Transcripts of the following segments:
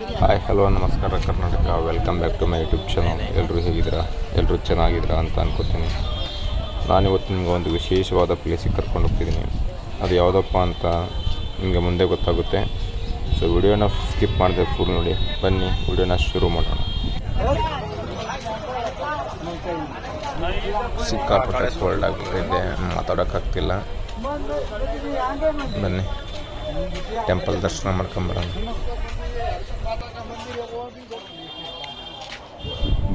Hi hello ನಮಸ್ಕಾರ Karnataka, welcome back to my YouTube channel. ಎಲ್ಲರೂ ಹೇಗಿದ್ದೀರಾ? ಎಲ್ಲರೂ ಚೆನ್ನಾಗಿದ್ದೀರಾ ಅಂತ ಅನ್ಕೋತೀನಿ. ನಾನಿವತ್ತು ನಿಮ್ಗೆ ಒಂದು ವಿಶೇಷವಾದ ಪ್ಲೇಸಿಗೆ ಕರ್ಕೊಂಡು ಹೋಗ್ತಿದ್ದೀನಿ. ಅದು ಯಾವುದಪ್ಪ ಅಂತ ನಿಮಗೆ ಮುಂದೆ ಗೊತ್ತಾಗುತ್ತೆ. ಸೊ ವಿಡಿಯೋನ ಸ್ಕಿಪ್ ಮಾಡಿದೆ ಫುಲ್ ನೋಡಿ. ಬನ್ನಿ ವಿಡಿಯೋನ ಶುರು ಮಾಡೋಣ. ಸಿಕ್ಕಾಪಟ್ಟೆ ಕೋಲ್ಡ್ ಆಗ್ಬಿಟ್ಟಿದೆ, ಮಾತಾಡೋಕ್ಕಾಗ್ತಿಲ್ಲ. ಬನ್ನಿ ಟೆಂಪಲ್ ದರ್ಶನ ಮಾಡ್ಕೊಂಬರೋಣ.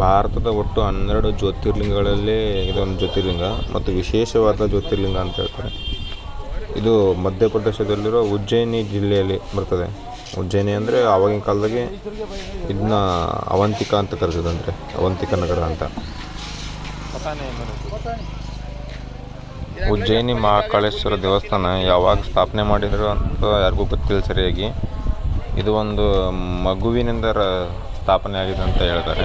ಭಾರತದ ಒಟ್ಟು 12 ಜ್ಯೋತಿರ್ಲಿಂಗಗಳಲ್ಲಿ ಇದೊಂದು ಜ್ಯೋತಿರ್ಲಿಂಗ ಮತ್ತು ವಿಶೇಷವಾದ ಜ್ಯೋತಿರ್ಲಿಂಗ ಅಂತ ಹೇಳ್ತಾರೆ. ಇದು ಮಧ್ಯಪ್ರದೇಶದಲ್ಲಿರೋ ಉಜ್ಜಯಿನಿ ಜಿಲ್ಲೆಯಲ್ಲಿ ಬರ್ತದೆ. ಉಜ್ಜಯಿನಿ ಅಂದರೆ ಆವಾಗಿನ ಕಾಲದಾಗೆ ಇದನ್ನ ಅವಂತಿಕಾ ಅಂತ ಕರೆದಿದ್ದು, ಅಂದರೆ ಅವಂತಿಕಾ ನಗರ ಅಂತ. ಉಜ್ಜಯಿನಿ ಮಹಾಕಾಳೇಶ್ವರ ದೇವಸ್ಥಾನ ಯಾವಾಗ ಸ್ಥಾಪನೆ ಮಾಡಿದ್ರು ಅಂತ ಯಾರಿಗೂ ಗೊತ್ತಿಲ್ಲ ಸರಿಯಾಗಿ. ಇದು ಒಂದು ಮಗುವಿನಿಂದ ಸ್ಥಾಪನೆ ಆಗಿದೆ ಅಂತ ಹೇಳ್ತಾರೆ.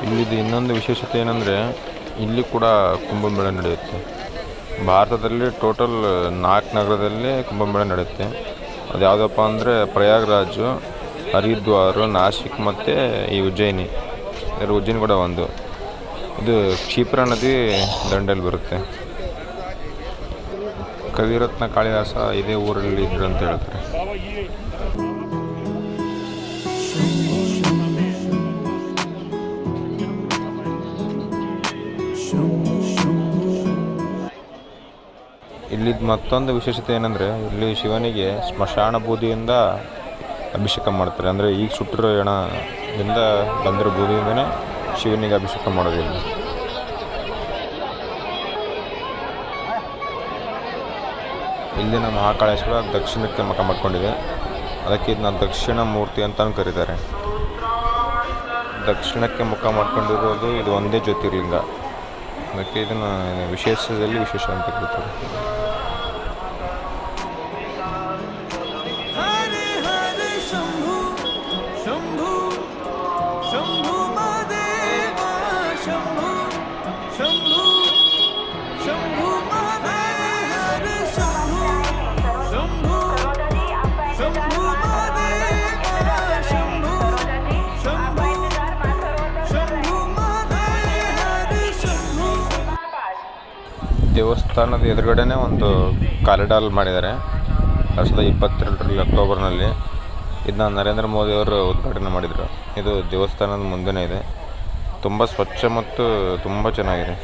ಇಲ್ಲಿದು ಇನ್ನೊಂದು ವಿಶೇಷತೆ ಏನಂದರೆ, ಇಲ್ಲಿ ಕೂಡ ಕುಂಭಮೇಳ ನಡೆಯುತ್ತೆ. ಭಾರತದಲ್ಲಿ ಟೋಟಲ್ 4 ನಗರದಲ್ಲಿ ಕುಂಭಮೇಳ ನಡೆಯುತ್ತೆ. ಅದು ಯಾವುದಪ್ಪ ಅಂದರೆ ಪ್ರಯಾಗ್ರಾಜು, ಹರಿದ್ವಾರ, ನಾಸಿಕ್ ಮತ್ತು ಈ ಉಜ್ಜಯಿನಿ. ಇದರ ಉಜ್ಜಯಿನಿ ಕೂಡ ಒಂದು. ಇದು ಕ್ಷಿಪ್ರಾ ನದಿ ದಂಡೆಯಲ್ಲಿ ಬರುತ್ತೆ. ಕವಿರತ್ನ ಕಾಳಿದಾಸ ಇದೇ ಊರಲ್ಲಿ ಇದ್ರು ಅಂತ ಹೇಳ್ತಾರೆ. ಇಲ್ಲಿದ್ದು ಮತ್ತೊಂದು ವಿಶೇಷತೆ ಏನಂದರೆ, ಇಲ್ಲಿ ಶಿವನಿಗೆ ಸ್ಮಶಾನ ಬೂದಿಯಿಂದ ಅಭಿಷೇಕ ಮಾಡ್ತಾರೆ. ಅಂದರೆ ಈಗ ಸುಟ್ಟಿರೋ ಹೆಣದಿಂದ ಬಂದಿರೋ ಬೂದಿಯಿಂದನೇ ಶಿವನಿಗೆ ಅಭಿಷೇಕ ಮಾಡೋದಿಲ್ಲ. ಇಲ್ಲಿನ ಮಹಾಕಾಳೇಶ್ವರ ದಕ್ಷಿಣಕ್ಕೆ ಮುಖ ಮಾಡ್ಕೊಂಡಿದೆ. ಅದಕ್ಕೆ ಇದನ್ನ ದಕ್ಷಿಣ ಮೂರ್ತಿ ಅಂತ ಕರೀತಾರೆ. ದಕ್ಷಿಣಕ್ಕೆ ಮುಖ ಮಾಡ್ಕೊಂಡಿರೋದು ಇದು ಒಂದೇ ಜ್ಯೋತಿರ್ಲಿಂಗ. ಅದಕ್ಕೆ ಇದನ್ನು ವಿಶೇಷದಲ್ಲಿ ವಿಶೇಷ ಅಂತ ಕರೀತಾರೆ. ದೇವಸ್ಥಾನದ ಎದುರುಗಡೆನೇ ಒಂದು ಕಾರಿಡಾರ್ ಮಾಡಿದ್ದಾರೆ 2022 ಅಕ್ಟೋಬರ್ನಲ್ಲಿ. ಇದನ್ನ ನರೇಂದ್ರ ಮೋದಿ ಅವರು ಉದ್ಘಾಟನೆ ಮಾಡಿದರು. ಇದು ದೇವಸ್ಥಾನದ ಮುಂದೆನೇ ಇದೆ. ತುಂಬ ಸ್ವಚ್ಛ ಮತ್ತು ತುಂಬ ಚೆನ್ನಾಗಿದೆ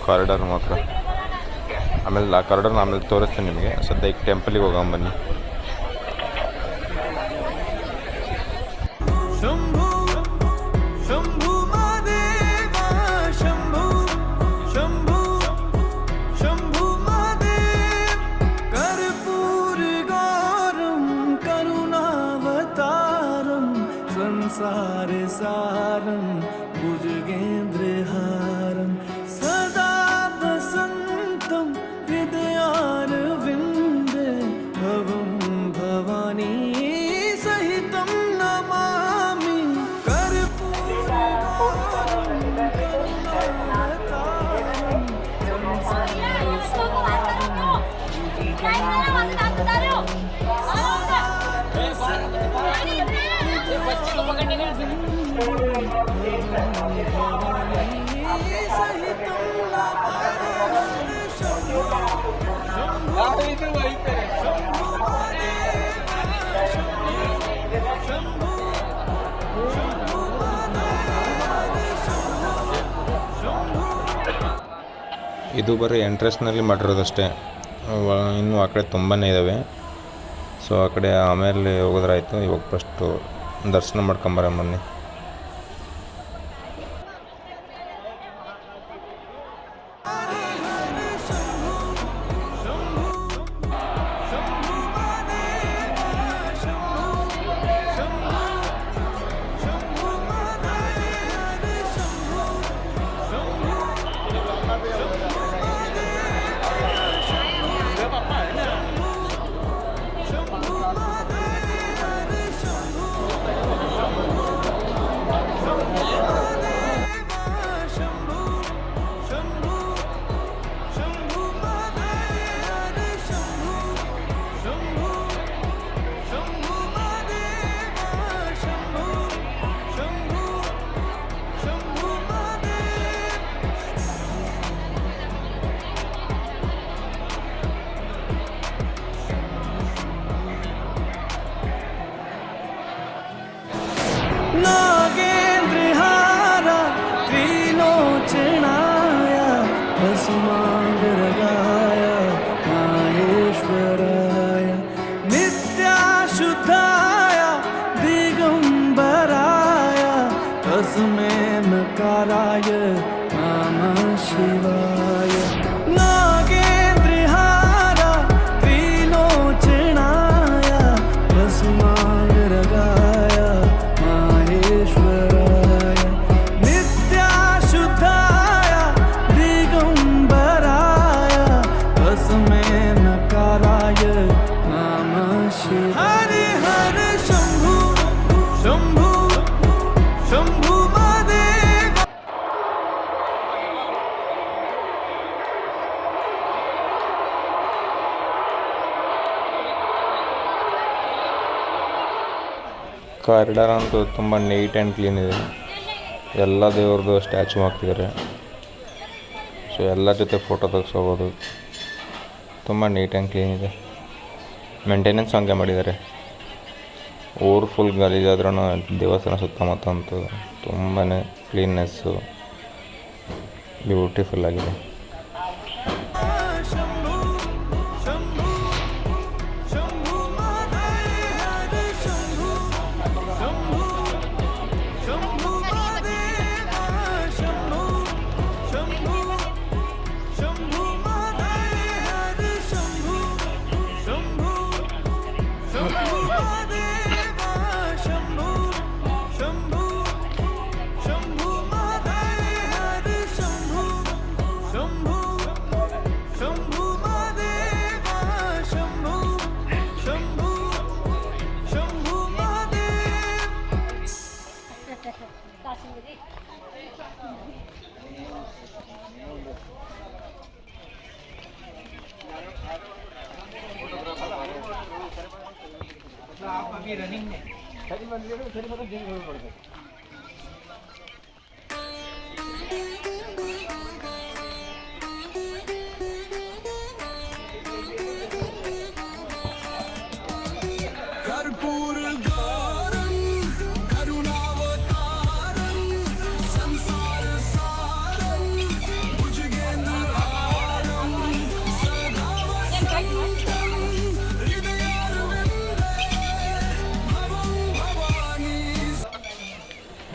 ಕಾರಿಡಾರ್ ಮಾತ್ರ. ಆಮೇಲೆ ಆ ಕಾರಿಡಾರ್ನ ಆಮೇಲೆ ತೋರಿಸ್ತೀನಿ ನಿಮಗೆ. ಸದ್ಯ ಈಗ ಟೆಂಪಲಿಗೆ ಹೋಗೋಣ ಬನ್ನಿ. सारं भुजगेन्द्रहारं सदा वसन्तं हृदयारविन्दे भवं भवानी सहितं नमामि कर्पूरगौरं करुणावतारं ಇದು ಬರೀ ಎಂಟ್ರೆನ್ಸ್ನಲ್ಲಿ ಮಾಡಿರೋದಷ್ಟೇ. ಇನ್ನೂ ಆ ಕಡೆ ತುಂಬಾ ಇದ್ದಾವೆ. ಸೊ ಆ ಕಡೆ ಆಮೇಲೆ ಹೋಗೋದ್ರಾಯ್ತು. ಇವಾಗ ಫಸ್ಟು ದರ್ಶನ ಮಾಡ್ಕೊಂಬರ ಬನ್ನಿ. नागेन्द्रहार त्रिलोचनाय भस्माङ्गरागाय माहेश्वराय नित्याशुद्धाय दिगम्बराय तस्मै नकाराय नमः शिवाय नागेन्द्रहार त्रिलोचनाय भस्माङ्गरागाय माहेश्वराय नित्याशुद्धाय दिगम्बराय तस्मै नकाराय नमः शिवाय हरे हरे शम्भु शम्भु शम्भु महादेव ಕಾರಿಡಾರ್ ಅಂತೂ ತುಂಬ ನೀಟ್ ಆ್ಯಂಡ್ ಕ್ಲೀನ್ ಇದೆ. ಎಲ್ಲ ದೇವ್ರದ್ದು ಸ್ಟ್ಯಾಚು ಹಾಕಿದ್ದಾರೆ. ಸೊ ಎಲ್ಲರ ಜೊತೆ ಫೋಟೋ ತೆಗೆಸ್ಕೋಬೋದು. ತುಂಬ ನೀಟ್ ಆ್ಯಂಡ್ ಕ್ಲೀನ್ ಇದೆ. ಮೇಂಟೆನೆನ್ಸ್ ಹಂಗೆ ಮಾಡಿದ್ದಾರೆ. ಊರು ಫುಲ್ ಗಲೀಜಾದ್ರೂ ದೇವಸ್ಥಾನ ಸುತ್ತಮುತ್ತ ಅಂತೂ ತುಂಬಾ ಕ್ಲೀನ್ನೆಸ್ಸು ಬ್ಯೂಟಿಫುಲ್ ಆಗಿದೆ. शम्भु शम्भु शम्भु महादेव शम्भु शम्भु शम्भु महादेव शम्भु शम्भु शम्भु महादेव शम्भु शम्भु शम्भु महादेव शम्भु शम्भु शम्भु महादेव शम्भु शम्भु शम्भु महादेव शम्भु शम्भु शम्भु कर्पूर गौरम करुणावतारम संसार सारम भुजगेन्द्रहारम सदा वसंतम हृदयारविंदे भवं भवानी.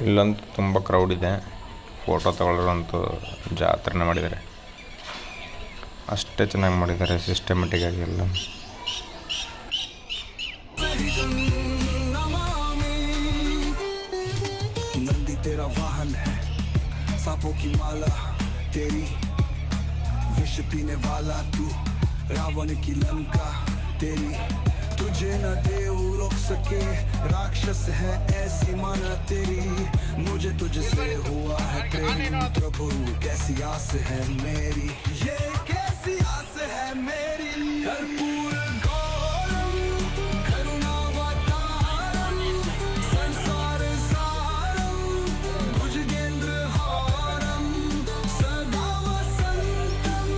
ಇಲ್ಲಂತೂ ತುಂಬ ಕ್ರೌಡ್ ಇದೆ. ಫೋಟೋ ತಗೊಳ್ಳೋರಂತೂ ಜಾತ್ರೆನೇ ಮಾಡಿದ್ದಾರೆ. ಅಷ್ಟೇ ಚೆನ್ನಾಗಿ ಮಾಡಿದ್ದಾರೆ ಸಿಸ್ಟಮೆಟಿಕ್ ಆಗಿ ಎಲ್ಲ. नंदी तेरा वाहन है, सांपों की माला तेरी, विष पीने वाला तू, रावण की लंका तेरी, तुझे न देव रोक सके, राक्षस है ऐसी माना तेरी, मुझे तुझसे हुआ है प्रेम, प्रभु कैसी आस है मेरी, ये कैसी आस है मेरी. कर्पूर गौरम करुणावतारम संसार सारम भुजगेन्द्रहारम सदा वसंतम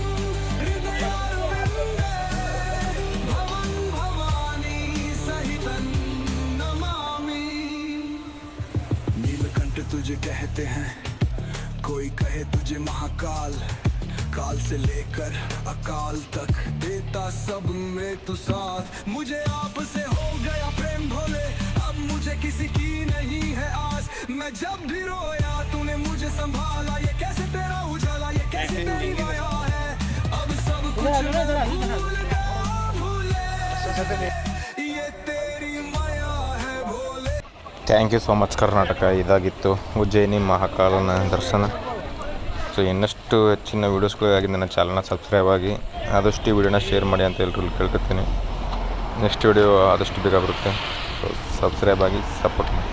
हृदयारविंदे भवं भवानी सहितं नमामि. नीलकंठ तुझे कहते हैं, कोई कहे तुझे महाकाल, काल से लेकर अकाल तक देता सब में तू साथ. मुझे आपसे हो गया प्रेम भोले, अब मुझे किसी की नहीं है आस. मैं जब भी रोया तूने मुझे संभाला, ये कैसे तेरा उजाला, ये कैसे तेरी माया है. अब सब कुछ मैं भूल गया भूले, ये तेरी माया है Bhole. Thank you so much Karnataka. ಇದಾಗಿತ್ತು ಉಜ್ಜಯಿನಿ ಮಹಾಕಾಲನ ದರ್ಶನ. ಸೊ ಇನ್ನಷ್ಟು ಹೆಚ್ಚಿನ ವೀಡಿಯೋಸ್ಗಳಿಗಾಗಿ ನನ್ನ ಚಾನಲ್ನ ಸಬ್ಸ್ಕ್ರೈಬ್ ಆಗಿ ಆದಷ್ಟು ಈ ವಿಡಿಯೋನ ಶೇರ್ ಮಾಡಿ ಅಂತ ಎಲ್ಲರೂ ಕೇಳ್ಕೊತೀನಿ. ನೆಕ್ಸ್ಟ್ ವಿಡಿಯೋ ಆದಷ್ಟು ಬೇಗ ಬರುತ್ತೆ. ಸೊ ಸಬ್ಸ್ಕ್ರೈಬ್ ಆಗಿ ಸಪೋರ್ಟ್ ಮಾಡಿ.